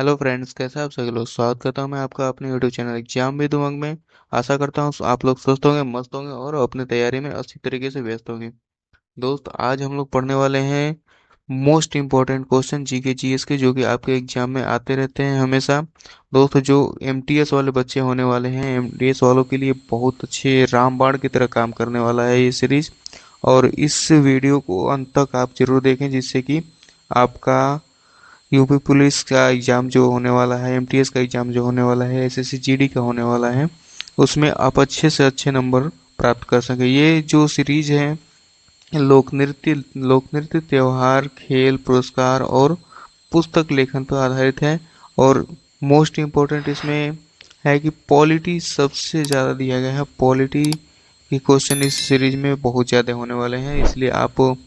Hello friends, कैसे आप सभी लोग। स्वागत करता हूं मैं आपका अपने यूट्यूब चैनल एग्जाम विद उमंग में। आशा करता हूं आप लोग स्वस्थ होंगे, मस्त होंगे और अपनी तैयारी में अच्छी तरीके से व्यस्त होंगे। दोस्त, आज हम लोग पढ़ने वाले हैं most important question GK GS के, जो कि आपके एग्जाम में आते रहते हैं हमेशा। दोस्त, जो एमटीएस वाले बच्चे होने वाले हैं, एमटीएस वालों के लिए बहुत अच्छे रामबाण की तरह काम करने वाला है ये सीरीज। और इस वीडियो को अंत तक आप जरूर देखें, जिससे कि आपका यूपी पुलिस का एग्जाम जो होने वाला है, एमटीएस का एग्जाम जो होने वाला है, एसएससी जीडी का होने वाला है, उसमें आप अच्छे से अच्छे नंबर प्राप्त कर सकें। ये जो सीरीज है लोक नृत्य, त्योहार, खेल, पुरस्कार और पुस्तक लेखन पर आधारित है। और मोस्ट इम्पोर्टेंट इसमें है कि पॉलिटी सबसे ज़्यादा दिया गया है। पॉलिटी के क्वेश्चन इस सीरीज में बहुत ज़्यादा होने वाले हैं, इसलिए आप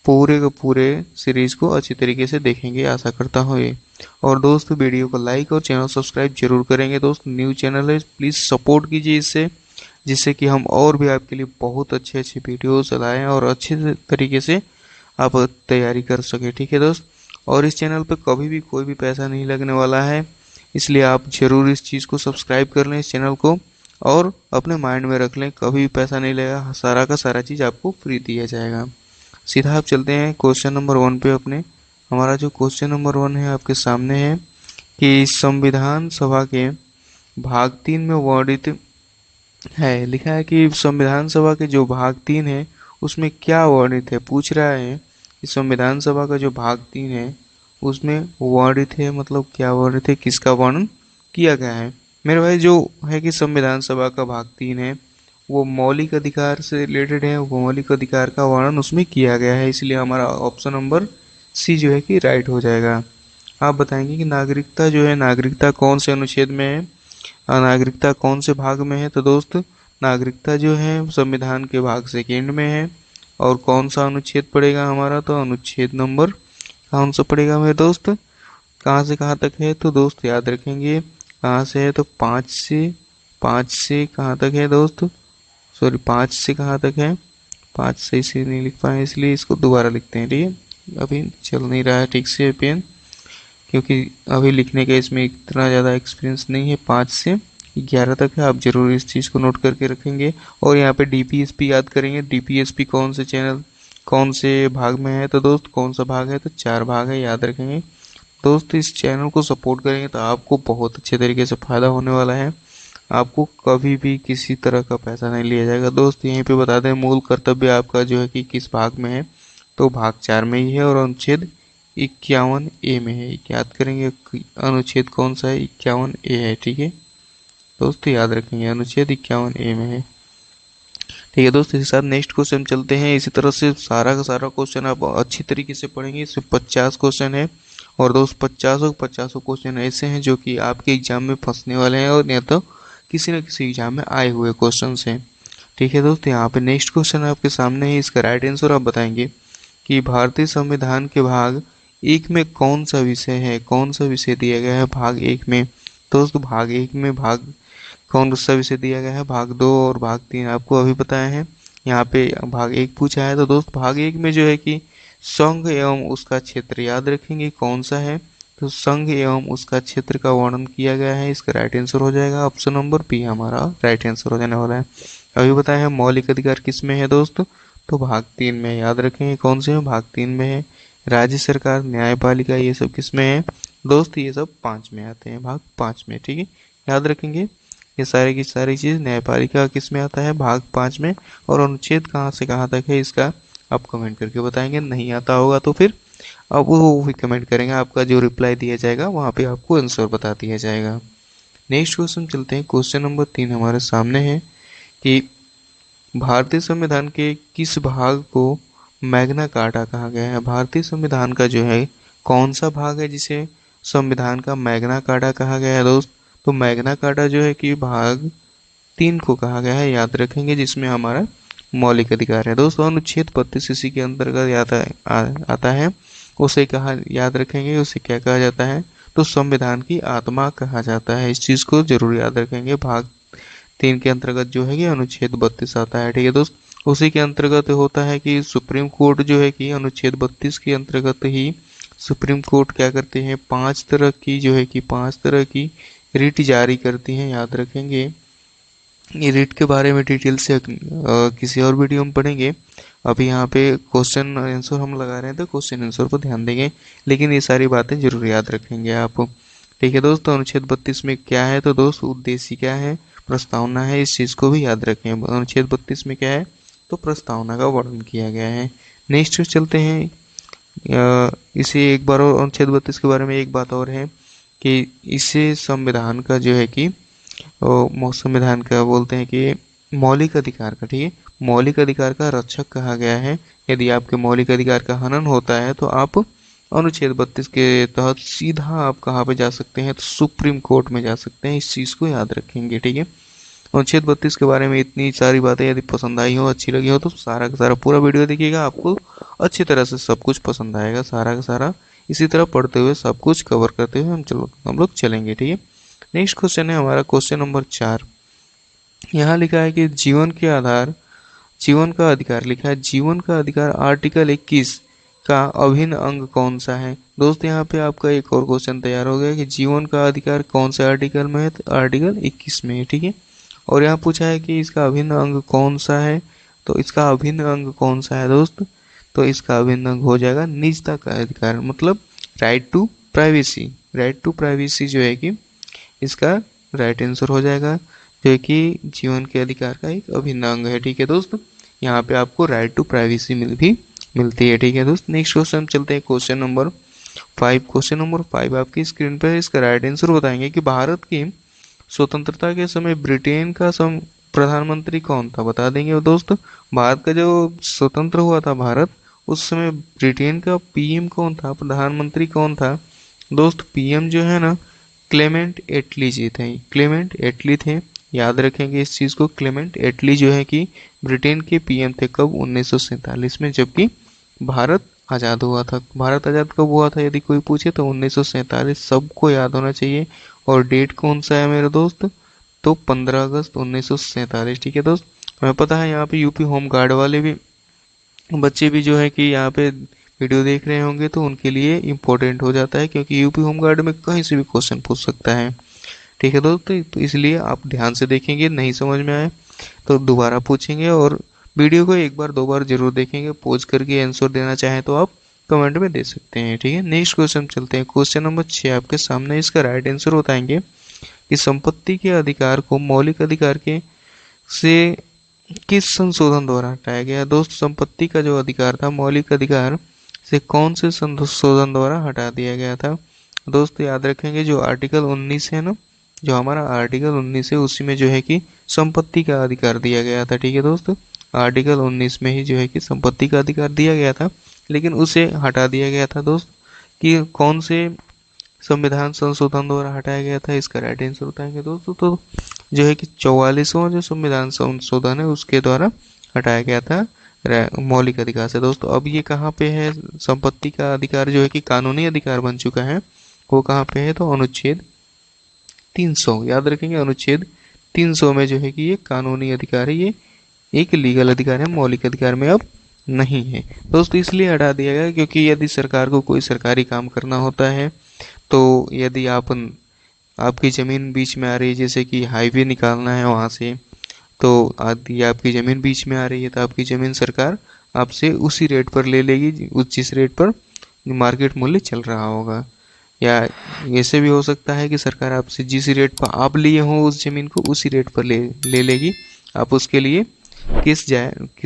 पूरे के पूरे सीरीज को अच्छी तरीके से देखेंगे, आशा करता हूँ ये। और दोस्त, वीडियो को लाइक और चैनल सब्सक्राइब जरूर करेंगे। दोस्त, न्यू चैनल है, प्लीज़ सपोर्ट कीजिए इससे, जिससे कि हम और भी आपके लिए बहुत अच्छे अच्छे वीडियोस लाएं और अच्छे तरीके से आप तैयारी कर सके। ठीक है दोस्त। और इस चैनल पे कभी भी कोई भी पैसा नहीं लगने वाला है, इसलिए आप जरूर इस चीज़ को सब्सक्राइब कर लें, इस चैनल को। और अपने माइंड में रख लें, कभी भी पैसा नहीं लगेगा, सारा का सारा चीज़ आपको फ्री दिया जाएगा। सीधा आप चलते हैं क्वेश्चन नंबर 1 पे अपने। हमारा जो क्वेश्चन नंबर 1 है आपके सामने है कि संविधान सभा के भाग 3 में वर्णित है, लिखा है कि संविधान सभा के जो भाग 3 है उसमें क्या वर्णित है। पूछ रहा है कि संविधान सभा का जो भाग 3 है उसमें वर्णित है, मतलब क्या वर्णित है, किसका वर्णन किया गया है। मेरे भाई, जो है कि संविधान सभा का भाग 3 है वो मौलिक अधिकार से रिलेटेड है, वो मौलिक अधिकार का वर्णन उसमें किया गया है, इसलिए हमारा ऑप्शन नंबर सी जो है कि राइट हो जाएगा। आप बताएंगे कि नागरिकता जो है, नागरिकता कौन से अनुच्छेद में है, नागरिकता कौन से भाग में है। तो दोस्त, नागरिकता जो है संविधान के भाग सेकेंड में है। और कौन सा अनुच्छेद पड़ेगा हमारा, तो अनुच्छेद नंबर कौन सा पड़ेगा मेरे दोस्त, कहाँ से कहाँ तक है। तो दोस्त याद रखेंगे, कहाँ से है तो 5 से कहाँ तक है दोस्त, सॉरी 5 से कहाँ तक है, 5 सही से नहीं लिख पाए, इसलिए इसको दोबारा लिखते हैं। ठीक है, अभी चल नहीं रहा है ठीक से पेन, क्योंकि अभी लिखने का इसमें इतना ज़्यादा एक्सपीरियंस नहीं है। 5 से 11 तक है, आप जरूर इस चीज़ को नोट करके रखेंगे। और यहाँ पे डीपीएसपी याद करेंगे, डीपीएसपी कौन से चैनल कौन से भाग में है। तो दोस्त, कौन सा भाग है, तो 4 भाग है, याद रखेंगे। दोस्त, इस चैनल को सपोर्ट करेंगे तो आपको बहुत अच्छे तरीके से फ़ायदा होने वाला है। आपको कभी भी किसी तरह का पैसा नहीं लिया जाएगा। दोस्त, यहीं पे बता दें, मूल कर्तव्य आपका जो है कि किस भाग में है, तो भाग 4 में ही है और अनुच्छेद 51 ए में है। याद करेंगे अनुच्छेद कौन सा है, 51 ए है। ठीक है दोस्तों, याद रखेंगे अनुच्छेद 51 ए में है। ठीक है दोस्त, इसके साथ नेक्स्ट क्वेश्चन चलते हैं। इसी तरह से सारा का सारा क्वेश्चन आप अच्छी तरीके से पढ़ेंगे। इसमें 50 क्वेश्चन है। और दोस्त, 50 क्वेश्चन ऐसे हैं जो कि आपके एग्जाम में फंसने वाले हैं, और या तो किसी न किसी एग्जाम में आए हुए क्वेश्चन हैं। ठीक है दोस्त, यहाँ पे नेक्स्ट क्वेश्चन आपके सामने है, इसका राइट आंसर आप बताएंगे कि भारतीय संविधान के भाग 1 में कौन सा विषय है, कौन सा विषय दिया गया है भाग 1 में। दोस्त, भाग 1 में भाग कौन सा विषय दिया गया है, भाग 2 और भाग 3 आपको अभी बताया है। यहाँ पे भाग 1 पूछा है, तो दोस्त भाग 1 में जो है कि संघ एवं उसका क्षेत्र, याद रखेंगे कौन सा है, तो संघ एवं उसका क्षेत्र का वर्णन किया गया है। इसका राइट आंसर हो जाएगा ऑप्शन नंबर बी, हमारा राइट आंसर हो जाने वाला है। अभी बताया है मौलिक अधिकार किस में है दोस्त, तो भाग 3 में। याद रखेंगे कौन से में, भाग 3 में है। राज्य सरकार, न्यायपालिका, ये सब किस में है दोस्त, ये सब 5 में आते हैं, भाग 5 में। ठीक है, याद रखेंगे ये सारी की सारी चीज़। न्यायपालिका किस में आता है, भाग 5 में। और अनुच्छेद कहाँ से कहाँ तक है इसका आप कमेंट करके बताएंगे। नहीं आता होगा तो फिर अब वो भी कमेंट करेंगे, आपका जो रिप्लाई दिया जाएगा वहाँ पे आपको आंसर बता दिया जाएगा। नेक्स्ट क्वेश्चन चलते हैं। क्वेश्चन नंबर 3 हमारे सामने है कि भारतीय संविधान के किस भाग को मैग्ना कार्टा कहा गया है। भारतीय संविधान का जो है कौन सा भाग है जिसे संविधान का मैग्ना कार्टा कहा गया है दोस्त, तो मैग्ना कार्टा जो है कि भाग 3 को कहा गया है, याद रखेंगे, जिसमें हमारा मौलिक अधिकार है दोस्तों। अनुच्छेद 32 इसी के अंतर्गत आता है। उसे कहा, याद रखेंगे, उसे क्या कहा जाता है, तो संविधान की आत्मा कहा जाता है। इस चीज को जरूर याद रखेंगे। भाग 3 के अंतर्गत जो है कि अनुच्छेद 32 आता है। ठीक है दोस्त, उसी के अंतर्गत होता है कि सुप्रीम कोर्ट जो है कि अनुच्छेद 32 के अंतर्गत ही सुप्रीम कोर्ट क्या करते हैं, 5 तरह की रिट जारी करती हैं, याद रखेंगे। ये रिट के बारे में डिटेल से किसी और वीडियो में पढ़ेंगे। अभी यहाँ पे क्वेश्चन आंसर हम लगा रहे हैं तो क्वेश्चन आंसर पर ध्यान देंगे, लेकिन ये सारी बातें जरूर याद रखेंगे आप। ठीक है दोस्तों, अनुच्छेद 32 में क्या है, तो दोस्त उद्देश्य क्या है, प्रस्तावना है, इस चीज़ को भी याद रखें। अनुच्छेद 32 में क्या है, तो प्रस्तावना का वर्णन किया गया है। नेक्स्ट चलते हैं, इसे एक बार और अनुच्छेद 32 के बारे में एक बात और है कि इसे संविधान का जो है कि संविधान का बोलते हैं कि मौलिक अधिकार का, ठीक है, मौलिक अधिकार का रक्षक कहा गया है। यदि आपके मौलिक अधिकार का हनन होता है तो आप अनुच्छेद 32 के तहत सीधा आप कहाँ पे जा सकते हैं, तो सुप्रीम कोर्ट में जा सकते हैं। इस चीज़ को याद रखेंगे, ठीक है। अनुच्छेद 32 के बारे में इतनी सारी बातें यदि पसंद आई हो, अच्छी लगी हो, तो सारा का सारा पूरा वीडियो देखिएगा, आपको अच्छी तरह से सब कुछ पसंद आएगा। सारा का सारा इसी तरह पढ़ते हुए सब कुछ कवर करते हुए हम लोग चलेंगे, ठीक है। नेक्स्ट क्वेश्चन है हमारा क्वेश्चन नंबर 4। यहाँ लिखा है कि जीवन का अधिकार लिखा है, जीवन का अधिकार आर्टिकल 21 का अभिन्न अंग कौन सा है। दोस्त यहाँ पे आपका एक और क्वेश्चन तैयार हो गया कि जीवन का अधिकार कौन से आर्टिकल में है, तो आर्टिकल 21 में है, ठीक है। और यहाँ पूछा है कि इसका अभिन्न अंग कौन सा है, तो इसका अभिन्न अंग कौन सा है दोस्त, तो इसका अभिन्न अंग हो जाएगा निजता का अधिकार, मतलब right to privacy. Right to privacy जो है कि इसका राइट आंसर हो जाएगा, जो कि जीवन के अधिकार का एक अभिन्न अंग है, ठीक है दोस्त। यहाँ पे आपको राइट टू प्राइवेसी भी मिलती है, ठीक है दोस्त। नेक्स्ट क्वेश्चन चलते हैं क्वेश्चन नंबर 5। क्वेश्चन नंबर 5 आपकी स्क्रीन पर है, इसका राइट आंसर बताएंगे कि भारत की स्वतंत्रता के समय ब्रिटेन का प्रधानमंत्री कौन था, बता देंगे दोस्त। भारत का जो स्वतंत्र हुआ था भारत, उस समय ब्रिटेन का पीएम कौन था, प्रधानमंत्री कौन था दोस्त। पीएम जो है ना, क्लेमेंट एटली जी थे, क्लेमेंट एटली थे, याद रखेंगे इस चीज़ को। क्लेमेंट एटली जो है कि ब्रिटेन के पीएम थे, कब, 1947 में, जबकि भारत आज़ाद हुआ था। भारत आज़ाद कब हुआ था यदि कोई पूछे तो 1947, सबको याद होना चाहिए। और डेट कौन सा है मेरे दोस्त, तो 15 अगस्त 1947, ठीक है दोस्त। हमें पता है यहाँ पे यूपी होम गार्ड वाले भी बच्चे भी जो है कि यहाँ पे वीडियो देख रहे होंगे, तो उनके लिए इम्पोर्टेंट हो जाता है, क्योंकि यूपी होमगार्ड में कहीं से भी क्वेश्चन पूछ सकता है, ठीक है दोस्तों। तो इसलिए आप ध्यान से देखेंगे, नहीं समझ में आए तो दोबारा पूछेंगे, और वीडियो को एक बार दो बार जरूर देखेंगे, पॉज करके आंसर देना चाहें तो आप कमेंट में दे सकते हैं, ठीक है। नेक्स्ट क्वेश्चन चलते हैं, क्वेश्चन नंबर 6 आपके सामने, इसका राइट आंसर बताएंगे कि संपत्ति के अधिकार को मौलिक अधिकार के से किस संशोधन द्वारा हटाया गया। दोस्त, संपत्ति का जो अधिकार था, मौलिक अधिकार से कौन से संशोधन द्वारा हटा दिया गया था। दोस्त याद रखेंगे, जो आर्टिकल 19 है ना, जो हमारा आर्टिकल 19 है, उसी में जो है कि संपत्ति का अधिकार दिया गया था, ठीक है दोस्त। आर्टिकल 19 में ही जो है कि संपत्ति का अधिकार दिया गया था, लेकिन उसे हटा दिया गया था दोस्त, कि कौन से संविधान संशोधन द्वारा हटाया गया था। इसका राइट आंसर बताएंगे दोस्तों, तो जो है कि 44वां जो संविधान संशोधन है उसके द्वारा हटाया गया था मौलिक अधिकार से। दोस्तों अब ये कहाँ पे है, संपत्ति का अधिकार जो है कि कानूनी अधिकार बन चुका है, वो कहाँ पे है, तो अनुच्छेद 300, याद रखेंगे, अनुच्छेद 300 में जो है कि ये कानूनी अधिकार है, ये एक लीगल अधिकार है, मौलिक अधिकार में अब नहीं है दोस्तों। इसलिए हटा दिया गया क्योंकि यदि सरकार को कोई सरकारी काम करना होता है, तो यदि आपकी ज़मीन बीच में आ रही है, जैसे कि हाईवे निकालना है वहाँ से, तो यदि आपकी ज़मीन बीच में आ रही है तो आपकी ज़मीन सरकार आपसे उसी रेट पर ले लेगी, जिस रेट पर मार्केट मूल्य चल रहा होगा। या ऐसे भी हो सकता है कि सरकार आपसे जिस रेट पर आप लिए हो उस ज़मीन को, उसी रेट पर ले लेगी। आप उसके लिए कि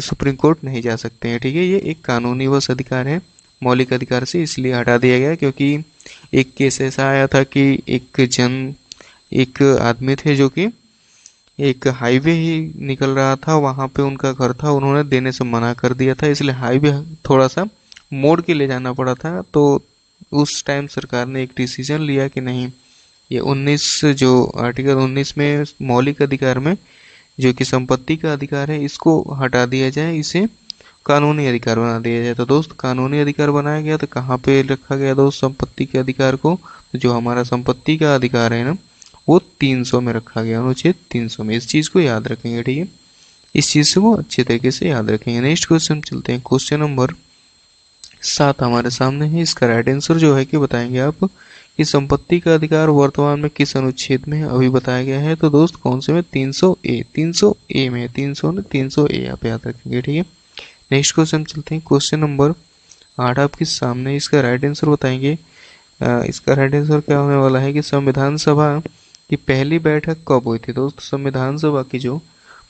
सुप्रीम कोर्ट नहीं जा सकते हैं, ठीक है। ये एक कानूनी बस अधिकार है, मौलिक अधिकार से इसलिए हटा दिया गया क्योंकि एक केस ऐसा आया था कि एक आदमी थे जो कि एक हाईवे ही निकल रहा था, वहाँ पे उनका घर था, उन्होंने देने से मना कर दिया था, इसलिए हाईवे थोड़ा सा मोड़ के ले जाना पड़ा था। तो उस टाइम सरकार ने एक डिसीजन लिया कि नहीं, ये 19 जो आर्टिकल 19 में मौलिक अधिकार में जो कि संपत्ति का अधिकार है, इसको हटा दिया जाए, इसे कानूनी अधिकार बना दिया जाए। तो दोस्त कानूनी अधिकार बनाया गया, तो कहाँ पे रखा गया दोस्त संपत्ति के अधिकार को, तो जो हमारा संपत्ति का अधिकार है ना, वो 300 में रखा गया, अनुच्छेद 300 में। इस चीज़ को याद रखेंगे, ठीक है, इस चीज़ को अच्छे तरीके से याद रखेंगे। नेक्स्ट क्वेश्चन चलते हैं, क्वेश्चन नंबर सात हमारे सामने है। इसका राइट आंसर जो है कि बताएंगे आप कि संपत्ति का अधिकार वर्तमान में किस अनुच्छेद में है, अभी बताया गया है। तो दोस्त कौन से में, 300 ए, 300 ए में, 300 ने 300 ए आप याद रखेंगे, ठीक है। नेक्स्ट क्वेश्चन चलते हैं, क्वेश्चन नंबर 8 आपके सामने। इसका राइट आंसर बताएंगे। इसका राइट आंसर क्या होने वाला है कि संविधान सभा की पहली बैठक कब हुई थी। दोस्त संविधान सभा की जो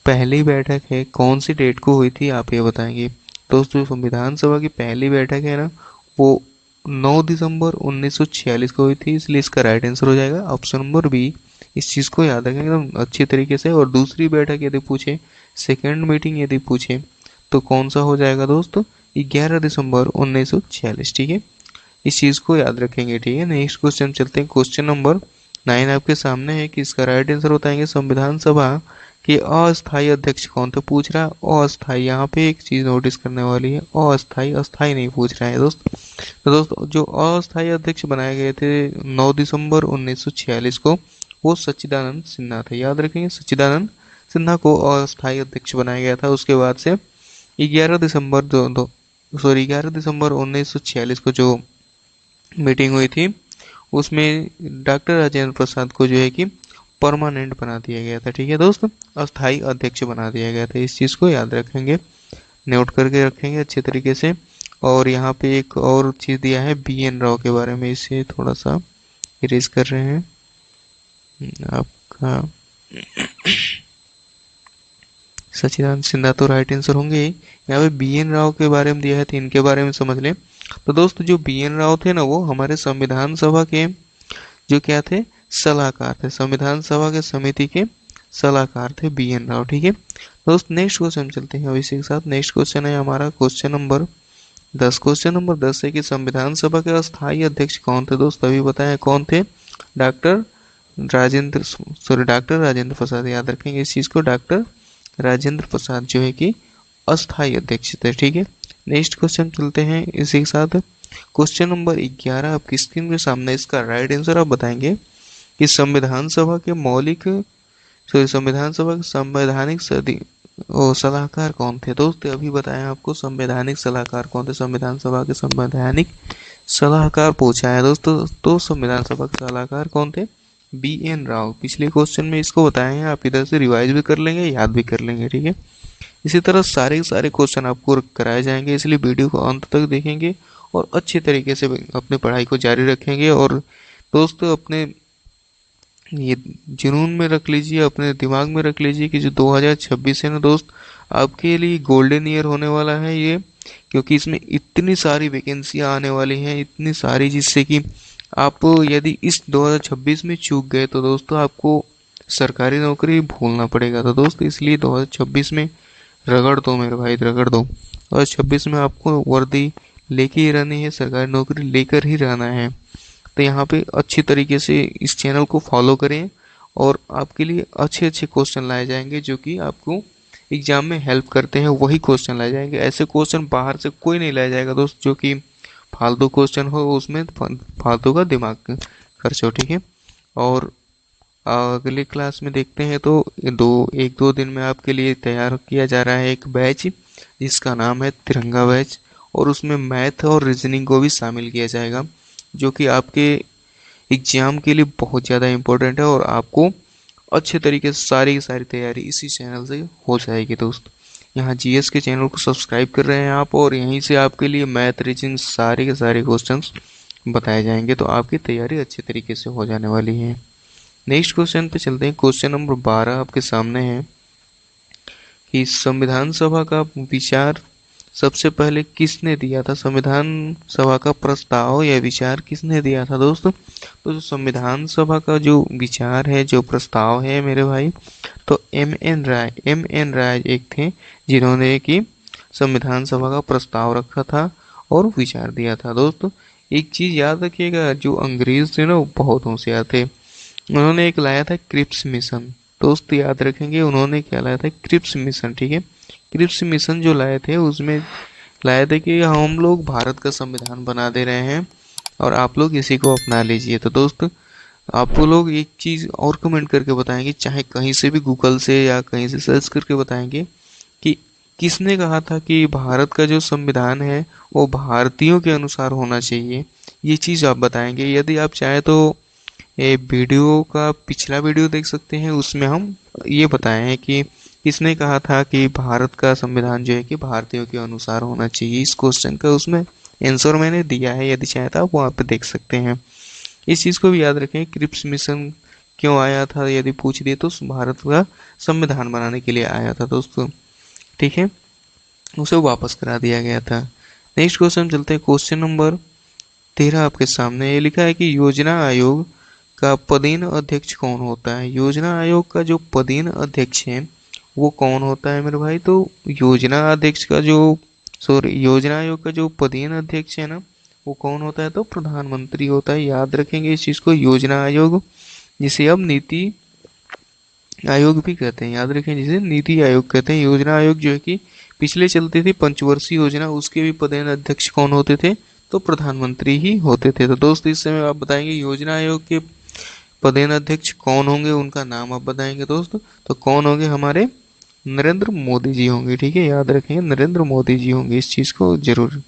पहली बैठक है कौन सी डेट को हुई थी, आप ये बताएंगे। दोस्तों संविधान सभा की पहली बैठक है ना, वो 9 दिसंबर 1946 को हुई थी, इसलिए इसका राइट आंसर हो जाएगा ऑप्शन नंबर बी। इस चीज़ को याद रखें एकदम अच्छी तरीके से। और दूसरी बैठक यदि पूछे, सेकेंड मीटिंग यदि पूछे, तो कौन सा हो जाएगा दोस्तों, 11 दिसंबर 1946, ठीक है। इस चीज़ को याद रखेंगे, ठीक है। नेक्स्ट क्वेश्चन चलते हैं, क्वेश्चन नंबर 9 आपके सामने है कि इसका राइट आंसर बताएंगे संविधान सभा के अस्थायी अध्यक्ष कौन थे। पूछ रहा है अस्थायी, यहाँ पे एक चीज नोटिस करने वाली है, अस्थायी अस्थायी नहीं पूछ रहा है दोस्त। तो दोस्त जो अस्थायी अध्यक्ष बनाए गए थे 9 दिसंबर 1946 को, वो सच्चिदानंद सिन्हा थे, याद रखेंगे। सच्चिदानंद सिन्हा को अस्थायी अध्यक्ष बनाया गया था। उसके बाद से 11 दिसंबर 1946 को जो मीटिंग हुई थी, उसमें डॉक्टर राजेंद्र प्रसाद को जो है कि परमानेंट बना दिया गया था, ठीक है दोस्त, अस्थायी अध्यक्ष बना दिया गया था। इस चीज़ को याद रखेंगे, नोट करके रखेंगे अच्छे तरीके से। और यहाँ पे एक और चीज़ दिया है BN राव के बारे में, इसे थोड़ा सा इरेज कर रहे हैं आपका। सच्चिदानंद सिन्हा तो राइट आंसर होंगे। यहाँ पे BN राव के बारे में दिया है, तो इनके बारे में समझ लें। तो दोस्त जो BN राव थे ना, वो हमारे संविधान सभा के जो क्या थे, सलाहकार थे। संविधान सभा के समिति के सलाहकार थे BN राव, ठीक है दोस्त। नेक्स्ट क्वेश्चन चलते हैं इसी के साथ। नेक्स्ट क्वेश्चन है हमारा क्वेश्चन नंबर 10। क्वेश्चन नंबर 10 है कि संविधान सभा के अस्थायी अध्यक्ष कौन थे। दोस्त अभी बताया कौन थे, डॉक्टर राजेंद्र प्रसाद, याद रखेंगे इस चीज को। डॉक्टर राजेंद्र प्रसाद जो है कि अस्थायी अध्यक्ष थे, ठीक है। नेक्स्ट क्वेश्चन चलते हैं इसी के साथ। क्वेश्चन नंबर 11 आपकी स्क्रीन के सामने। इसका राइट आंसर आप बताएंगे कि संविधान सभा के संवैधानिक सलाहकार कौन थे। दोस्त अभी बताया आपको संवैधानिक सलाहकार कौन थे, संविधान सभा के संवैधानिक सलाहकार पूछा है दोस्तों। तो संविधान सभा के सलाहकार कौन थे, BN राव। पिछले क्वेश्चन में इसको बताए हैं, आप इधर से रिवाइज भी कर लेंगे, याद भी कर लेंगे, ठीक है। इसी तरह सारे क्वेश्चन आपको कराए जाएंगे, इसलिए वीडियो को अंत तक देखेंगे और अच्छे तरीके से अपनी पढ़ाई को जारी रखेंगे। और दोस्तों अपने ये जुनून में रख लीजिए, अपने दिमाग में रख लीजिए कि जो 2026 है ना दोस्त, आपके लिए गोल्डन ईयर होने वाला है ये, क्योंकि इसमें इतनी सारी वैकेंसियां आने वाली हैं, इतनी सारी, जिससे कि आप यदि इस 2026 में चूक गए तो दोस्तों आपको सरकारी नौकरी भूलना पड़ेगा। तो दोस्त इसलिए 2026 में रगड़ दो मेरे भाई, रगड़ दो। 2026 में आपको वर्दी लेके ही रहनी है, सरकारी नौकरी लेकर ही रहना है। तो यहाँ पे अच्छी तरीके से इस चैनल को फॉलो करें और आपके लिए अच्छे अच्छे क्वेश्चन लाए जाएंगे जो कि आपको एग्जाम में हेल्प करते हैं, वही क्वेश्चन लाए जाएंगे। ऐसे क्वेश्चन बाहर से कोई नहीं लाया जाएगा दोस्त जो कि फालतू क्वेश्चन हो, उसमें फालतू का दिमाग खर्च हो, ठीक है। और अगली क्लास में देखते हैं। तो एक दो दिन में आपके लिए तैयार किया जा रहा है एक बैच जिसका नाम है तिरंगा बैच, और उसमें मैथ और रीजनिंग को भी शामिल किया जाएगा, जो कि आपके एग्जाम के लिए बहुत ज़्यादा इम्पोर्टेंट है। और आपको अच्छे तरीके से सारी की सारी तैयारी इसी चैनल से हो जाएगी दोस्त। यहाँ GS के चैनल को सब्सक्राइब कर रहे हैं आप, और यहीं से आपके लिए मैथ रीजनिंग सारे के सारे क्वेश्चंस बताए जाएंगे, तो आपकी तैयारी अच्छे तरीके से हो जाने वाली है। नेक्स्ट क्वेश्चन पे चलते हैं। क्वेश्चन नंबर 12 आपके सामने है कि संविधान सभा का विचार सबसे पहले किसने दिया था। संविधान सभा का प्रस्ताव या विचार किसने दिया था दोस्तों। तो जो संविधान सभा का जो विचार है, जो प्रस्ताव है मेरे भाई, तो MN राय एक थे जिन्होंने कि संविधान सभा का प्रस्ताव रखा था और विचार दिया था। दोस्तों एक चीज याद रखिएगा, जो अंग्रेज थे ना वो बहुत होशियार थे। उन्होंने एक लाया था क्रिप्स मिशन, दोस्त याद रखेंगे उन्होंने क्या लाया था, क्रिप्स मिशन, ठीक है। क्रिप्स मिशन जो लाए थे उसमें लाए थे कि हम लोग भारत का संविधान बना दे रहे हैं और आप लोग इसी को अपना लीजिए। तो दोस्त आप लोग एक चीज़ और कमेंट करके बताएंगे, चाहे कहीं से भी गूगल से या कहीं से सर्च करके बताएंगे कि किसने कहा था कि भारत का जो संविधान है वो भारतीयों के अनुसार होना चाहिए? ये चीज आप बताएंगे। यदि आप चाहें तो ये वीडियो का पिछला वीडियो देख सकते हैं, उसमें हम ये बताए हैं कि किसने कहा था कि भारत का संविधान जो है कि भारतीयों के अनुसार होना चाहिए। इस क्वेश्चन का उसमें आंसर मैंने दिया है, यदि चाहे तो आप वहाँ पे देख सकते हैं। इस चीज को भी याद रखें। क्रिप्स मिशन क्यों आया था यदि पूछ दिए तो भारत का संविधान बनाने के लिए आया था दोस्तों, ठीक है। उसे वापस करा दिया गया था। नेक्स्ट क्वेश्चन चलते हैं। क्वेश्चन नंबर 13 आपके सामने ये लिखा है कि योजना आयोग का पदेन अध्यक्ष कौन होता है? योजना आयोग का जो पदेन अध्यक्ष है वो कौन होता है मेरे भाई? तो योजना अध्यक्ष का जो सॉरी योजना आयोग का जो पदेन अध्यक्ष है ना, वो कौन होता है? तो प्रधानमंत्री होता है। याद रखेंगे इस चीज को। योजना आयोग, जिसे अब नीति आयोग भी कहते हैं, याद रखें, जिसे नीति आयोग कहते हैं। योजना आयोग जो है कि पिछले चलती थी पंचवर्षीय योजना, उसके भी पदेन अध्यक्ष कौन होते थे? तो प्रधानमंत्री ही होते थे। तो दोस्त इस समय आप बताएंगे योजना आयोग के पदेन अध्यक्ष कौन होंगे, उनका नाम आप बताएंगे दोस्त। तो कौन होंगे? हमारे नरेंद्र मोदी जी होंगे, ठीक है। याद रखेंगे नरेंद्र मोदी जी होंगे, इस चीज को जरूर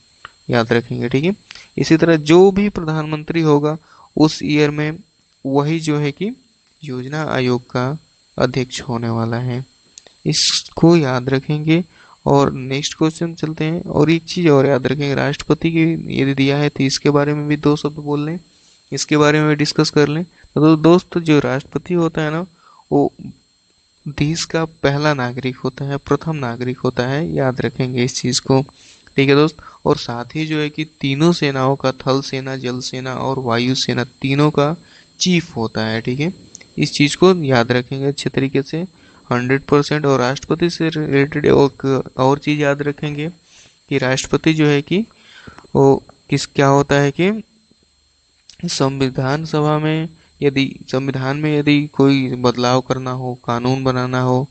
याद रखेंगे, ठीक है। इसी तरह जो भी प्रधानमंत्री होगा उस ईयर में वही जो है कि योजना आयोग का अध्यक्ष होने वाला है, इसको याद रखेंगे। और नेक्स्ट क्वेश्चन चलते हैं। और एक चीज और याद रखेंगे, राष्ट्रपति की यदि दिया है तो इसके बारे में भी दो शब्द बोल लें, इसके बारे में भी डिस्कस कर लें। तो दोस्त जो राष्ट्रपति होता है ना, वो देश का पहला नागरिक होता है, प्रथम नागरिक होता है। याद रखेंगे इस चीज को, ठीक है दोस्त। और साथ ही जो है कि तीनों सेनाओं का, थल सेना, जल सेना और वायु सेना, तीनों का चीफ होता है, ठीक है। इस चीज को याद रखेंगे अच्छे तरीके से 100%। और राष्ट्रपति से रिलेटेड और चीज याद रखेंगे कि राष्ट्रपति जो है कि वो क्या होता है कि संविधान सभा में यदि संविधान में यदि कोई बदलाव करना हो, कानून बनाना हो,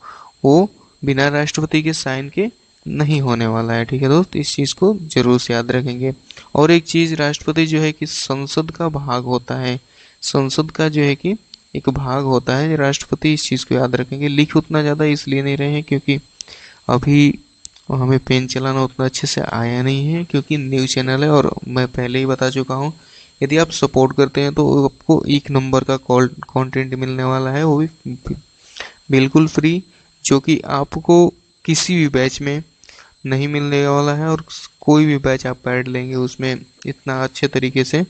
वो बिना राष्ट्रपति के साइन के नहीं होने वाला है, ठीक है दोस्त। इस चीज को जरूर से याद रखेंगे। और एक चीज, राष्ट्रपति जो है कि संसद का भाग होता है, संसद का जो है कि एक भाग होता है राष्ट्रपति। इस चीज को याद रखेंगे। लिख उतना ज्यादा इसलिए नहीं रहे हैं क्योंकि अभी हमें पेन चलाना उतना अच्छे से आया नहीं है, क्योंकि न्यूज चैनल है। और मैं पहले ही बता चुका हूँ, यदि आप सपोर्ट करते हैं तो आपको 1 नंबर का कंटेंट मिलने वाला है, वो भी बिल्कुल फ्री, जो कि आपको किसी भी बैच में नहीं मिलने वाला है। और कोई भी बैच आप पढ़ लेंगे उसमें इतना अच्छे तरीके से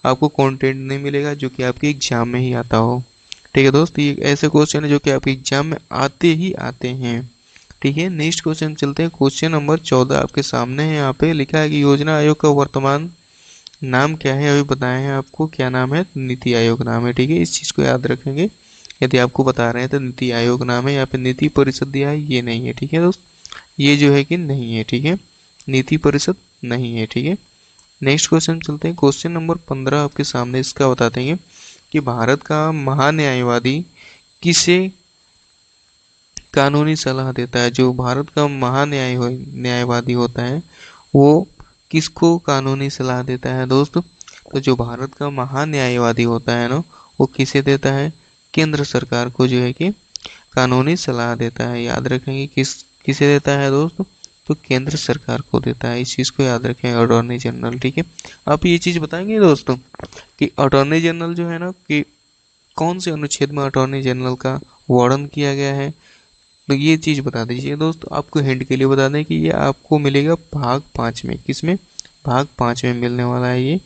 आपको कंटेंट नहीं मिलेगा जो कि आपके एग्जाम में ही आता हो, ठीक है दोस्त। ये ऐसे क्वेश्चन है जो कि आपके एग्जाम में आते ही आते हैं, ठीक है। नेक्स्ट क्वेश्चन चलते हैं। क्वेश्चन नंबर 14 आपके सामने है। यहाँ पे लिखा है कि योजना आयोग का वर्तमान नाम क्या है? अभी बताए हैं आपको क्या नाम है, नीति आयोग नाम है, ठीक है। इस चीज को याद रखेंगे। यदि आपको बता रहे हैं तो नीति आयोग नाम है, यहाँ पे नीति परिषद दिया है, ये नहीं है, ठीक है दोस्त। ये जो है कि नहीं है, ठीक है, नीति परिषद नहीं है, ठीक है। नेक्स्ट क्वेश्चन चलते हैं। क्वेश्चन नंबर 15 आपके सामने, इसका बताते हैं कि भारत का महान्यायवादी किसे कानूनी सलाह देता है? जो भारत का न्यायवादी होता है वो किसको कानूनी सलाह देता है दोस्त? तो जो भारत का महान्यायवादी होता है ना, वो किसे देता है? केंद्र सरकार को जो है कि कानूनी सलाह देता है। याद रखेंगे किसे देता है दोस्त? तो केंद्र सरकार को देता है। इस चीज को याद रखें, अटॉर्नी जनरल, ठीक है। आप ये चीज बताएंगे दोस्तों कि अटॉर्नी जनरल जो है ना, कि कौन से अनुच्छेद में अटॉर्नी जनरल का वर्णन किया गया है? तो ये चीज बता दीजिए दोस्त। आपको हिंट के लिए बता दें कि ये आपको मिलेगा भाग 5 में। किसमें? भाग 5 में मिलने वाला है ये,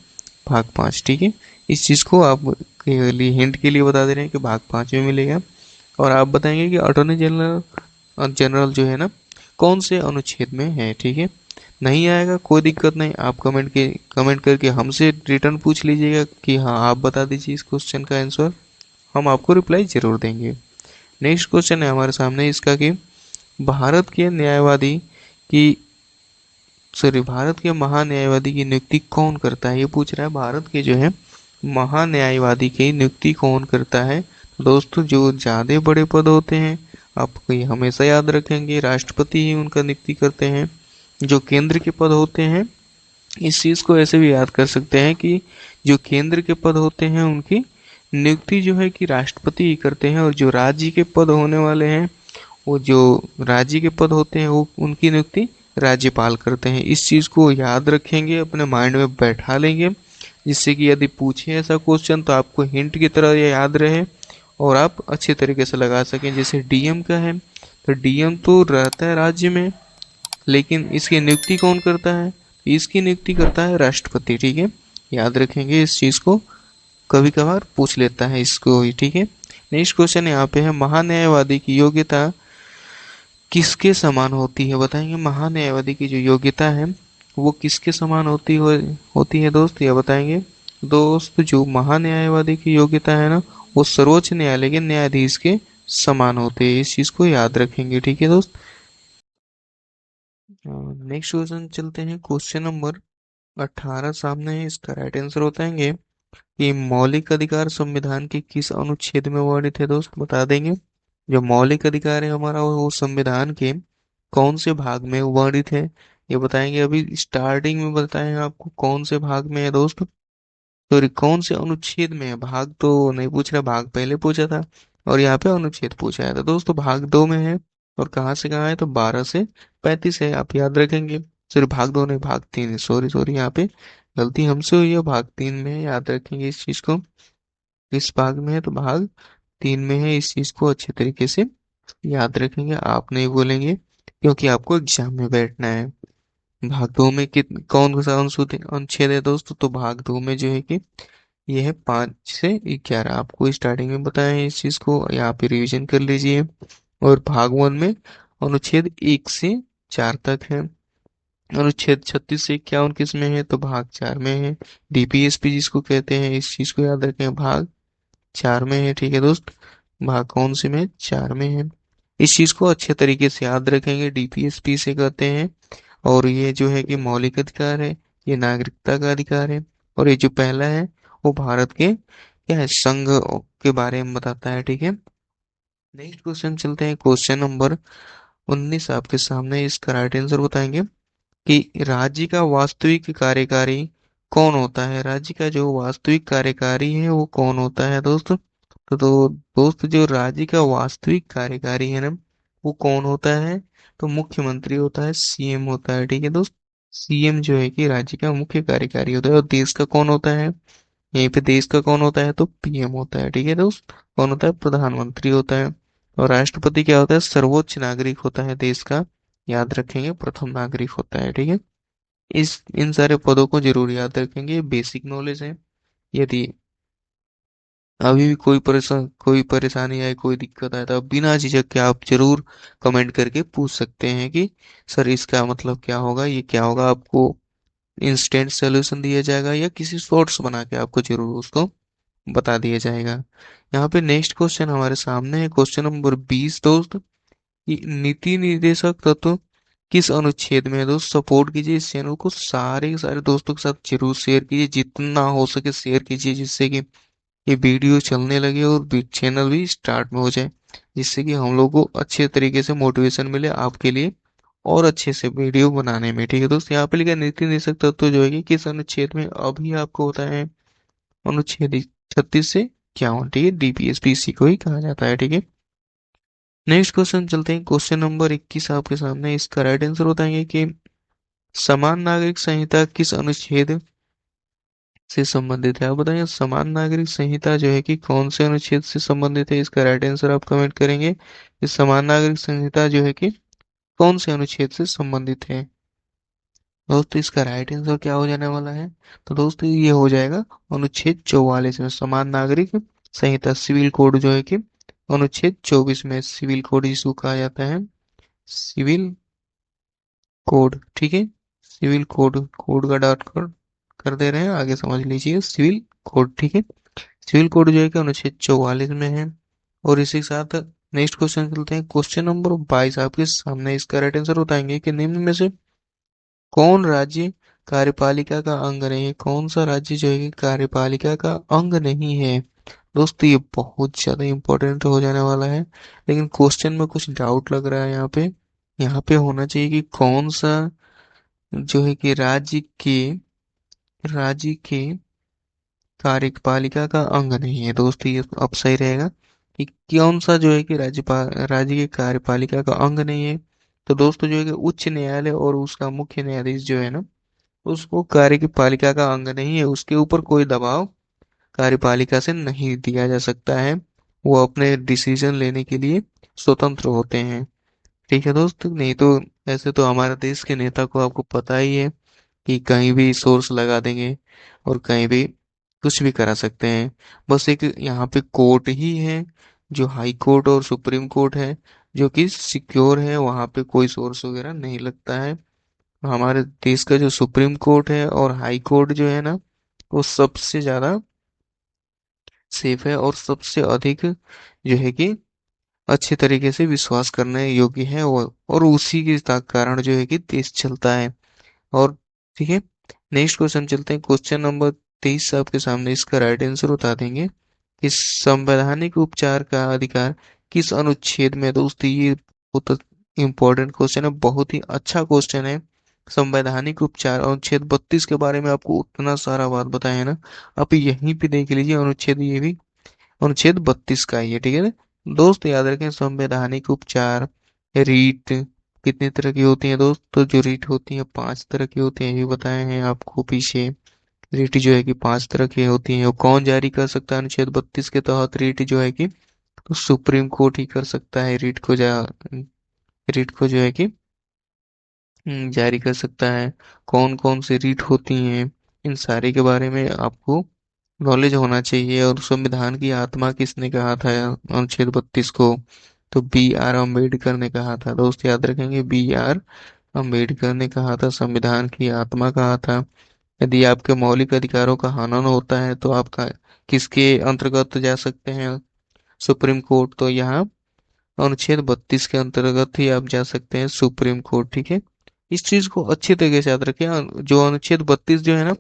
भाग 5, ठीक है। इस चीज को आप हिंट के लिए बता दे रहे हैं कि भाग 5 में मिलेगा। और आप बताएंगे कि अटॉर्नी जनरल जो है ना, कौन से अनुच्छेद में है, ठीक है। नहीं आएगा कोई दिक्कत नहीं, आप कमेंट करके हमसे रिटर्न पूछ लीजिएगा कि हाँ आप बता दीजिए इस क्वेश्चन का आंसर, हम आपको रिप्लाई जरूर देंगे। नेक्स्ट क्वेश्चन है हमारे सामने इसका कि भारत के न्यायवादी की भारत के महान्यायवादी की नियुक्ति कौन करता है? ये पूछ रहा है भारत के जो है महान्यायवादी की नियुक्ति कौन करता है? दोस्तों जो ज्यादा बड़े पद होते हैं आपको ये हमेशा याद रखेंगे, राष्ट्रपति ही उनका नियुक्ति करते हैं। जो केंद्र के पद होते हैं, इस चीज को ऐसे भी याद कर सकते हैं कि जो केंद्र के पद होते हैं उनकी नियुक्ति जो है कि राष्ट्रपति ही करते हैं। और जो राज्य के पद होने वाले हैं वो जो राज्य के पद होते हैं वो उनकी नियुक्ति राज्यपाल करते हैं। इस चीज को याद रखेंगे, अपने माइंड में बैठा लेंगे, जिससे कि यदि पूछे ऐसा क्वेश्चन तो आपको हिंट की तरह ये याद रहे और आप अच्छे तरीके से लगा सकें। जैसे डीएम का है, तो डीएम तो रहता है राज्य में, लेकिन इसकी नियुक्ति कौन करता है? इसकी नियुक्ति करता है राष्ट्रपति। ठीक है, याद रखेंगे इस चीज को, कभी कभार पूछ लेता है इसको ही। ठीक है, नेक्स्ट क्वेश्चन यहाँ पे है, महान्यायवादी की योग्यता किसके समान होती है? बताएंगे महान्यायवादी की जो योग्यता है वो किसके समान होती है दोस्त, या बताएंगे दोस्त? जो महान्यायवादी की योग्यता है ना, वो सर्वोच्च न्यायालय के न्यायाधीश के समान होते हैं। इस चीज को याद रखेंगे। ठीक है दोस्त। नेक्स्ट क्वेश्चन चलते हैं, क्वेश्चन नंबर 18 सामने है, इसका राइट आंसर बताएंगे कि मौलिक अधिकार संविधान के किस अनुच्छेद में वर्णित है? दोस्त बता देंगे। जो मौलिक अधिकार है हमारा वो संविधान के कौन से भाग में वर्णित है, ये बताएंगे। अभी स्टार्टिंग में बताए हैं आपको कौन से भाग में है दोस्त, सॉरी कौन से अनुच्छेद में है। भाग तो नहीं पूछ रहा, भाग पहले पूछा था और यहाँ पे अनुच्छेद पूछा है। तो दोस्तों भाग 2 में है, और कहाँ से कहाँ है, तो 12 से 35 है, आप याद रखेंगे। सिर्फ भाग 2 नहीं, भाग 3 है, सॉरी सॉरी यहाँ पे गलती हमसे हुई है, भाग 3 में है, याद रखेंगे इस चीज को। इस भाग में है तो भाग 3 में है, इस चीज को अच्छे तरीके से याद रखेंगे, आप नहीं बोलेंगे क्योंकि आपको एग्जाम में बैठना है। भाग 2 में कौन सा अनुच्छेद है दोस्तों, तो भाग 2 में जो है कि ये है 5 से 11, आपको स्टार्टिंग में बताया है इस चीज को, यहाँ पे रिवीजन कर लीजिए। और भाग 1 में अनुच्छेद 1 से 4 तक है। अनुच्छेद 36 से 51 किस में है, तो भाग 4 में है। डीपीएसपी जिसको कहते हैं, इस चीज को याद रखें, भाग 4 में है। ठीक है दोस्त, भाग कौन से में, 4 में है। इस चीज को अच्छे तरीके से याद रखेंगे, डीपीएसपी से कहते हैं। और ये जो है कि मौलिक अधिकार है, ये नागरिकता का अधिकार है। और ये जो पहला है वो भारत के क्या है, संघ के बारे में बताता है। ठीक है, नेक्स्ट क्वेश्चन चलते हैं, क्वेश्चन नंबर 19 आपके सामने, इसका राइट आंसर बताएंगे कि राज्य का वास्तविक कार्यकारी कौन होता है? राज्य का जो वास्तविक कार्यकारी है वो कौन होता है दोस्त? तो दोस्त जो राज्य का वास्तविक कार्यकारी है ना, वो कौन होता है? तो मुख्यमंत्री होता है, सीएम होता है। ठीक है दोस्त, सीएम जो है कि राज्य का मुख्य कार्यकारी होता है। और देश का कौन होता है? यहीं पे देश का कौन होता है, तो पीएम होता है। ठीक है दोस्त, कौन होता है? प्रधानमंत्री होता है। और राष्ट्रपति क्या होता है? सर्वोच्च नागरिक होता है देश का, याद रखेंगे, प्रथम नागरिक होता है। ठीक है, इस इन सारे पदों को जरूर याद रखेंगे, बेसिक नॉलेज है। यदि अभी भी कोई परेशानी आए, कोई दिक्कत आए, तो आप बिना झिझक के आप जरूर कमेंट करके पूछ सकते हैं कि सर इसका मतलब क्या होगा, ये क्या होगा। आपको इंस्टेंट सोल्यूशन दिया जाएगा या किसी शॉर्ट्स बना के आपको जरूर उसको बता दिया जाएगा। यहाँ पे नेक्स्ट क्वेश्चन हमारे सामने है, क्वेश्चन नंबर 20 दोस्त, कि नीति निर्देशक तत्व किस अनुच्छेद में है? दोस्त सपोर्ट कीजिए इस चैनल को, सारे के सारे दोस्तों के साथ जरूर शेयर कीजिए, जितना हो सके शेयर कीजिए, जिससे कि ये वीडियो चलने लगे और चैनल भी स्टार्ट में हो जाए, जिससे कि हम लोग को अच्छे तरीके से मोटिवेशन मिले आपके लिए और अच्छे से वीडियो बनाने में। ठीक है दोस्त, यहाँ पे लिखा है नीति निदेशक तत्व जो है कि किस अनुच्छेद में, अभी आपको होता है अनुच्छेद 36 से 51। ठीक है, डीपीएसपीसी को ही कहा जाता है। ठीक है, नेक्स्ट क्वेश्चन चलते हैं, क्वेश्चन नंबर 21 आपके सामने, इसका राइट आंसर बताएंगे कि समान नागरिक संहिता किस अनुच्छेद से संबंधित है? आप बताइए, समान नागरिक संहिता जो है कि कौन से अनुच्छेद से संबंधित है? इसका राइट आंसर आप कमेंट करेंगे कि समान नागरिक संहिता जो है कि कौन से अनुच्छेद से संबंधित है। दोस्तों इसका राइट आंसर क्या हो जाने वाला है, तो दोस्तों ये हो जाएगा अनुच्छेद 44 में, समान नागरिक संहिता, सिविल कोड जो है कि अनुच्छेद 24 में, सिविल कोड जिसको कहा जाता है, सिविल कोड। ठीक है, सिविल कोड, कोड का डॉट कर दे रहे हैं, आगे समझ लीजिए, सिविल कोड। ठीक है, सिविल कोड जो है कि अनुच्छेद 44 में है। और इसी के साथ नेक्स्ट क्वेश्चन चलते हैं, क्वेश्चन नंबर 22 आपके सामने, इसका राइट आंसर बताएंगे कि निम्न में से कौन राज्य कार्यपालिका का अंग नहीं है? कौन सा राज्य जो है कि कार्यपालिका का अंग नहीं है? दोस्तों ये बहुत ज्यादा इंपॉर्टेंट हो जाने वाला है, लेकिन क्वेश्चन में कुछ डाउट लग रहा है यहाँ पे। यहाँ पे होना चाहिए कि कौन सा जो है कि राज्य के कार्यपालिका का अंग नहीं है। दोस्तों ये अब सही रहेगा, कि कौन सा जो है कि राज्य की कार्यपालिका का अंग नहीं है। तो दोस्तों जो है कि उच्च न्यायालय और उसका मुख्य न्यायाधीश जो है ना, उसको कार्यपालिका का अंग नहीं है, उसके ऊपर कोई दबाव कार्यपालिका से नहीं दिया जा सकता है। वो अपने डिसीजन लेने के लिए स्वतंत्र होते हैं। ठीक है दोस्त, नहीं तो ऐसे तो हमारे देश के नेता को आपको पता ही है कि कहीं भी सोर्स लगा देंगे और कहीं भी कुछ भी करा सकते हैं। बस एक यहाँ पे कोर्ट ही है, जो हाई कोर्ट और सुप्रीम कोर्ट है, जो कि सिक्योर है, वहाँ पे कोई सोर्स वगैरह नहीं लगता है। हमारे देश का जो सुप्रीम कोर्ट है और हाई कोर्ट जो है ना, वो सबसे ज्यादा सेफ है और सबसे अधिक जो है कि अच्छे तरीके से विश्वास करने योग्य है, और उसी के कारण जो है कि देश चलता है। और ठीक है, नेक्स्ट क्वेश्चन चलते हैं। क्वेश्चन नंबर 23 आपके सामने, इसका राइट आंसर बता देंगे कि संवैधानिक उपचार का अधिकार किस अनुच्छेद में है? दोस्तों ये बहुत इंपॉर्टेंट क्वेश्चन है, बहुत ही अच्छा क्वेश्चन है। संवैधानिक उपचार अनुच्छेद 32 के बारे में आपको उतना सारा बात बताया है ना, आप यहीं पे देख लीजिए अनुच्छेद, ये भी अनुच्छेद 32 का ही है। ठीक है ना दोस्त, याद रखें संवैधानिक उपचार। रीट कितने तरह की होती हैं दोस्त? तो जो रीट होती है 5 तरह की होती हैं, ये भी बताए हैं आपको पीछे। रीट जो है कि 5 तरह की होती हैं, और कौन जारी कर सकता है अनुच्छेद 32 के तहत रीट जो है कि? तो सुप्रीम कोर्ट ही कर सकता है रीट को जो है कि जारी कर सकता है। कौन कौन सी रीट होती हैं, इन सारे के बारे में आपको नॉलेज होना चाहिए। और संविधान की आत्मा किसने कहा था अनुच्छेद 32 को? तो बी आर अम्बेडकर ने कहा था। दोस्त याद रखेंगे, बी आर अम्बेडकर ने कहा था, संविधान की आत्मा कहा था। यदि आपके मौलिक अधिकारों का हनन होता है तो आपका किसके अंतर्गत जा सकते हैं? Supreme court. तो यहाँ अनुच्छेद 32 के अंतर्गत ही आप जा सकते हैं सुप्रीम कोर्ट। ठीक है, इस चीज को अच्छी तरीके से याद रखें। जो अनुच्छेद 32 जो है ना,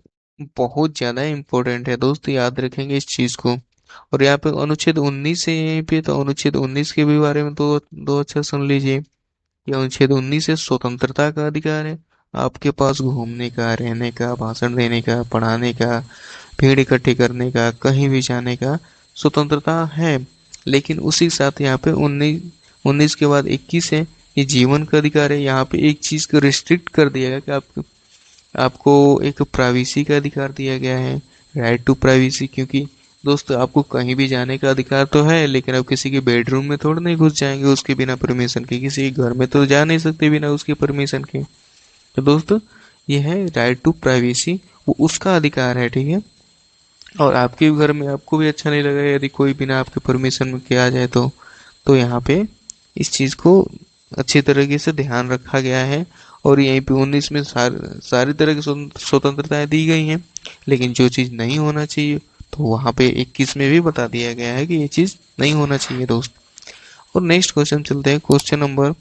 बहुत ज्यादा इम्पोर्टेंट है दोस्त, याद रखेंगे इस चीज को। और यहाँ पे अनुच्छेद 19 है, यहीं पे तो अनुच्छेद 19 के भी बारे में दो दो अच्छा सुन लीजिए। ये अनुच्छेद 19 से स्वतंत्रता का अधिकार है। आपके पास घूमने का, रहने का, भाषण देने का, पढ़ाने का, भीड़ इकट्ठी करने का, कहीं भी जाने का स्वतंत्रता है। लेकिन उसी साथ यहाँ पे 19 के बाद 21 है, ये जीवन का अधिकार है। यहाँ पे एक चीज को रिस्ट्रिक्ट कर दिया गया कि आपको एक प्राइवेसी का अधिकार दिया गया है, राइट टू प्राइवेसी। क्योंकि दोस्त आपको कहीं भी जाने का अधिकार तो है, लेकिन आप किसी के बेडरूम में थोड़ा नहीं घुस जाएंगे उसके बिना परमिशन के, किसी के घर में तो जा नहीं सकते बिना उसकी परमिशन के। तो दोस्त ये है राइट टू प्राइवेसी, वो उसका अधिकार है। ठीक है, और आपके घर में आपको भी अच्छा नहीं लगेगा यदि कोई बिना आपके परमिशन के आ जाए तो यहाँ पे इस चीज को अच्छी तरीके से ध्यान रखा गया है। और यहीं पे 19 में सारी तरह की स्वतंत्रताएं दी गई हैं, लेकिन जो चीज नहीं होना चाहिए तो वहाँ पे 21 में भी बता दिया गया है कि ये चीज नहीं होना चाहिए दोस्त। और नेक्स्ट क्वेश्चन चलते हैं, क्वेश्चन नंबर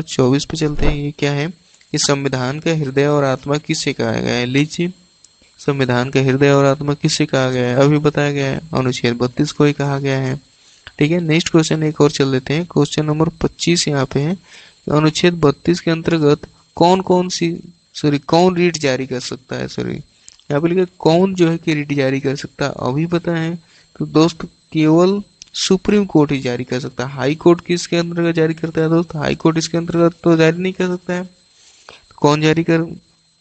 24 पे चलते हैं। ये क्या है? इस संविधान का हृदय और आत्मा किससे कहा गया है? लीजिए, संविधान का हृदय और आत्मा किससे कहा गया है? अभी बताया गया है, अनुच्छेद 32 को ही कहा गया है। ठीक है, नेक्स्ट क्वेश्चन एक और चल देते हैं। क्वेश्चन नंबर 25 यहाँ पे है, अनुच्छेद 32 के अंतर्गत कौन कौन सी कौन रीट जारी कर सकता है? यहाँ पे लिखा कौन जो है कि रीट जारी कर सकता है, अभी पता है। तो दोस्त केवल सुप्रीम कोर्ट ही जारी कर सकता है। हाई कोर्ट किसके अंतर्गत जारी करता है दोस्त? हाई कोर्ट इसके अंतर्गत तो जारी नहीं कर सकता है। कौन जारी कर?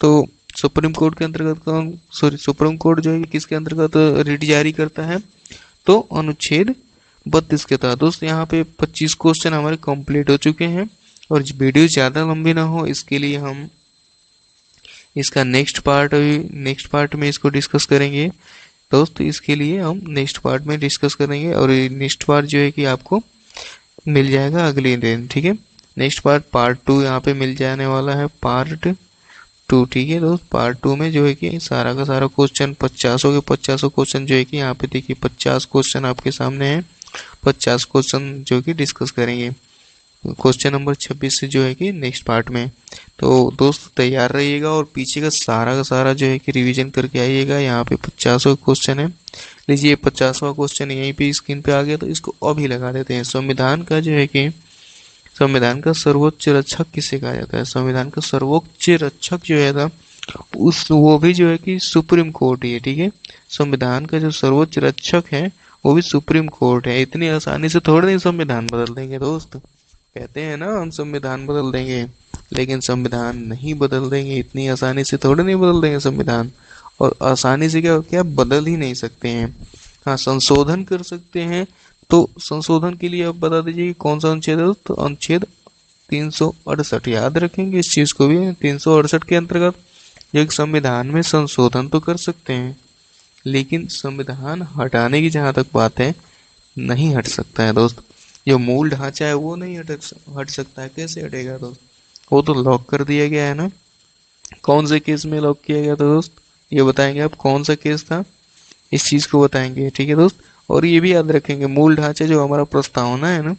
तो सुप्रीम कोर्ट के अंतर्गत कौन, सुप्रीम कोर्ट जो है किसके अंतर्गत रीट जारी करता है? तो अनुच्छेद 32 के तहत। दोस्त यहाँ पे 25 क्वेश्चन हमारे कंप्लीट हो चुके हैं, और वीडियो ज़्यादा लंबी ना हो इसके लिए हम इसका नेक्स्ट पार्ट में इसको डिस्कस करेंगे दोस्त। इसके लिए हम नेक्स्ट पार्ट में डिस्कस करेंगे, और नेक्स्ट पार्ट जो है कि आपको मिल जाएगा अगले दिन। ठीक है, नेक्स्ट पार्ट 2 यहाँ पे मिल जाने वाला है, पार्ट 2। ठीक है दोस्त, पार्ट 2 में जो है कि सारा का सारा क्वेश्चन 50 के 50 क्वेश्चन जो है कि यहाँ पे देखिए 50 क्वेश्चन आपके सामने है, 50 क्वेश्चन जो कि डिस्कस करेंगे क्वेश्चन नंबर 26 से जो है कि नेक्स्ट पार्ट में। तो दोस्त तैयार रहिएगा, और पीछे का सारा जो है कि रिवीजन करके आइएगा। यहाँ पे 50 क्वेश्चन है। लीजिए 50वां क्वेश्चन यहीं पे स्क्रीन पे आ गया, तो इसको अभी लगा देते हैं। संविधान का सर्वोच्च रक्षक किसे कहा जाता है? संविधान का सर्वोच्च रक्षक जो है था उस वो भी जो है कि सुप्रीम कोर्ट ही है, ठीक है। संविधान का जो सर्वोच्च रक्षक है वो भी सुप्रीम कोर्ट है। इतनी आसानी से थोड़ी नहीं संविधान बदल देंगे दोस्त। कहते हैं ना हम संविधान बदल देंगे, लेकिन संविधान नहीं बदल देंगे, इतनी आसानी से थोड़ी नहीं बदल देंगे संविधान। और आसानी से क्या क्या बदल ही नहीं सकते हैं। हाँ, संशोधन कर सकते हैं। तो संशोधन के लिए आप बता दीजिए कि कौन सा अनुच्छेद है। तो अनुच्छेद 368 याद रखेंगे इस चीज को भी। 368 के अंतर्गत एक संविधान में संशोधन तो कर सकते हैं, लेकिन संविधान हटाने की जहां तक बात है, नहीं हट सकता है दोस्त। जो मूल ढांचा है वो नहीं हट सकता है। कैसे हटेगा दोस्त? वो तो लॉक कर दिया गया है ना। कौन से केस में लॉक किया गया था दोस्त? ये बताएंगे आप कौन सा केस था, इस चीज को बताएंगे, ठीक है दोस्त। और ये भी याद रखेंगे, मूल ढांचा जो हमारा प्रस्तावना है ना,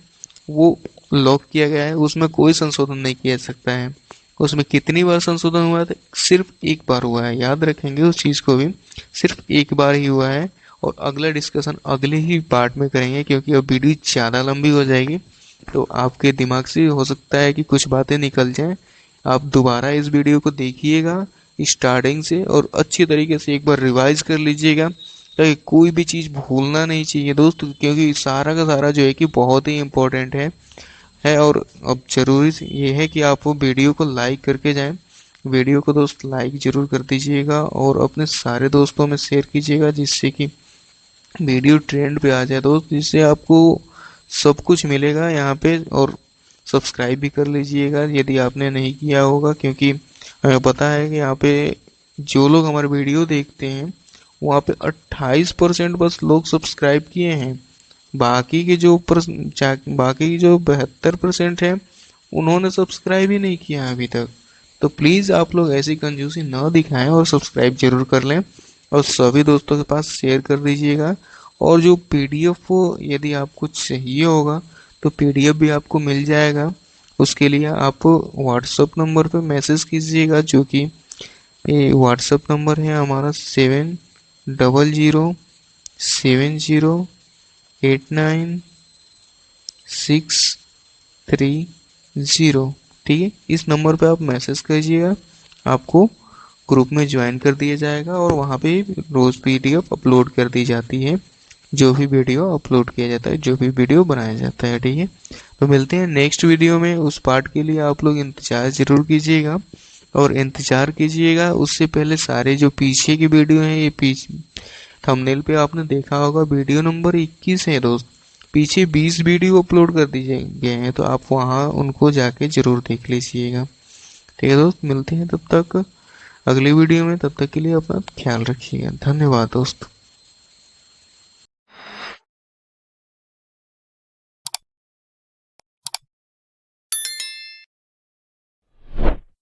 वो लॉक किया गया है, उसमें कोई संशोधन नहीं किया जा सकता है। उसमें कितनी बार संशोधन हुआ था? सिर्फ एक बार हुआ है, याद रखेंगे उस चीज को भी। सिर्फ एक बार ही हुआ है। और अगला डिस्कशन अगले ही पार्ट में करेंगे, क्योंकि अब वीडियो ज़्यादा लंबी हो जाएगी। तो आपके दिमाग से हो सकता है कि कुछ बातें निकल जाएं। आप दोबारा इस वीडियो को देखिएगा स्टार्टिंग से, और अच्छी तरीके से एक बार रिवाइज कर लीजिएगा, ताकि कोई भी चीज़ भूलना नहीं चाहिए दोस्त। क्योंकि सारा का सारा जो है कि बहुत ही इम्पोर्टेंट है। और अब जरूरी ये है कि आप वो वीडियो को लाइक करके जाएं। वीडियो को दोस्त लाइक जरूर कर दीजिएगा और अपने सारे दोस्तों में शेयर कीजिएगा, जिससे कि वीडियो ट्रेंड पे आ जाए दोस्त, जिससे आपको सब कुछ मिलेगा यहाँ पे। और सब्सक्राइब भी कर लीजिएगा यदि आपने नहीं किया होगा, क्योंकि हमें पता है कि यहाँ पे जो लोग हमारे वीडियो देखते हैं वहाँ पे 28% बस लोग सब्सक्राइब किए हैं। बाकी के जो बाकी की जो 72% है, उन्होंने सब्सक्राइब ही नहीं किया अभी तक। तो प्लीज़ आप लोग ऐसी कंजूसी न दिखाएं और सब्सक्राइब जरूर कर लें, और सभी दोस्तों के पास शेयर कर दीजिएगा। और जो पीडीएफ यदि आपको चाहिए होगा, तो पीडीएफ भी आपको मिल जाएगा। उसके लिए आप व्हाट्सएप नंबर पे मैसेज कीजिएगा, जो कि व्हाट्सएप नंबर है हमारा 7000708963 ठीक है। इस नंबर पे आप मैसेज कीजिएगा, आपको ग्रुप में ज्वाइन कर दिया जाएगा, और वहाँ पे रोज पीडीएफ अपलोड कर दी जाती है। जो भी वीडियो अपलोड किया जाता है, जो भी वीडियो बनाया जाता है, ठीक है। तो मिलते हैं नेक्स्ट वीडियो में। उस पार्ट के लिए आप लोग इंतजार जरूर कीजिएगा, और इंतजार कीजिएगा उससे पहले सारे जो पीछे की वीडियो हैं, ये पीछे थंबनेल पे आपने देखा होगा वीडियो नंबर 21 है दोस्त। पीछे 20 वीडियो अपलोड कर दिए गए हैं, तो आप वहाँ उनको जाके जरूर देख लीजिएगा, ठीक है दोस्त। मिलते हैं तब तक अगली वीडियो में। तब तक के लिए अपना ख्याल रखिएगा। धन्यवाद दोस्त।